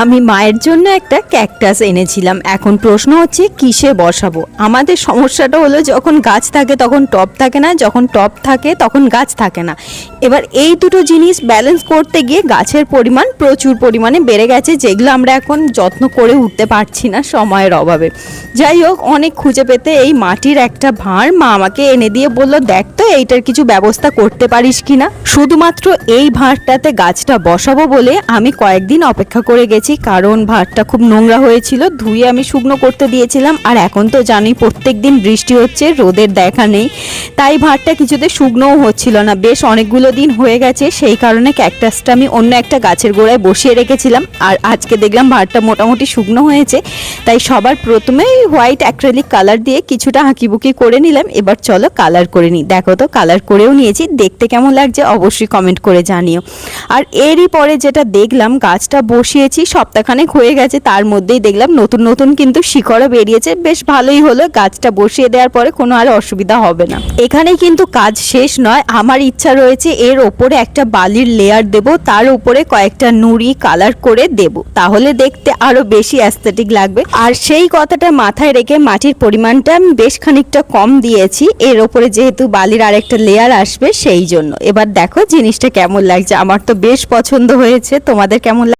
আমি মায়ের জন্য একটা ক্যাকটাস এনেছিলাম। এখন প্রশ্ন হচ্ছে কিসে বসাবো। আমাদের সমস্যাটা হলো যখন গাছ থাকে তখন টব থাকে না, যখন টব থাকে তখন গাছ থাকে না। এবার এই দুটো জিনিস ব্যালেন্স করতে গিয়ে গাছের পরিমাণ প্রচুর পরিমাণে বেড়ে গেছে, যেগুলো আমরা এখন যত্ন করে উঠতে পারছি না সময়ের অভাবে। যাই হোক, অনেক খুঁজে পেতে এই মাটির একটা ভাঁড় মা আমাকে এনে দিয়ে বলল, দেখ তো এইটার কিছু ব্যবস্থা করতে পারিস কিনা। শুধুমাত্র এই ভাঁড়টাতে গাছটা বসাবো বলে আমি কয়েকদিন অপেক্ষা করে গেছি, কারণ ভাঁড়টা খুব নোংরা হয়েছিল, ধুয়ে আমি শুকনো করতে দিয়েছিলাম। আর এখন তো জানি প্রত্যেক দিন বৃষ্টি হচ্ছে, রোদের দেখা নেই, তাই ভাঁড়টা কিছুতে শুকনোও হচ্ছিল না। বেশ অনেকগুলো দিন হয়ে গেছে, সেই কারণে ক্যাকটাসটা আমি অন্য একটা গাছের গোড়ায় বসিয়ে রেখেছিলাম। আর আজকে দেখলাম ভাঁড়টা মোটামুটি শুকনো হয়েছে, তাই সবার প্রথমে হোয়াইট অ্যাক্রিলিক কালার দিয়ে কিছুটা হাঁকিবুকি করে নিলাম। এবার চলো কালার করে নিই। দেখো তো কালার করেও নিয়েছি, দেখতে কেমন লাগছে অবশ্যই কমেন্ট করে জানিও। আর এরই পরে যেটা দেখলাম, গাছটা বসিয়েছি সপ্তাহখানেক হয়ে গেছে, তার মধ্যেই দেখলাম নতুন নতুন কিন্তু শিকড়ও বেরিয়েছে। বেশ ভালোই হলো, গাছটা বসিয়ে দেওয়ার পরে কোনো আর অসুবিধা হবে না। এখানেই কিন্তু কাজ শেষ নয়, আমার ইচ্ছা রয়েছে এর ওপরে একটা বালির লেয়ার দেব, তার উপরে কয়েকটা নুড়ি কালার করে দেব, তাহলে দেখতে আরো বেশি অ্যাস্থেটিক লাগবে। আর সেই কথাটা মাথায় রেখে মাটির পরিমাণটা আমি বেশ খানিকটা কম দিয়েছি, এর ওপরে যেহেতু বালির আরেকটা লেয়ার আসবে সেই জন্য। এবার দেখো জিনিসটা কেমন লাগছে, আমার তো বেশ পছন্দ হয়েছে, তোমাদের কেমন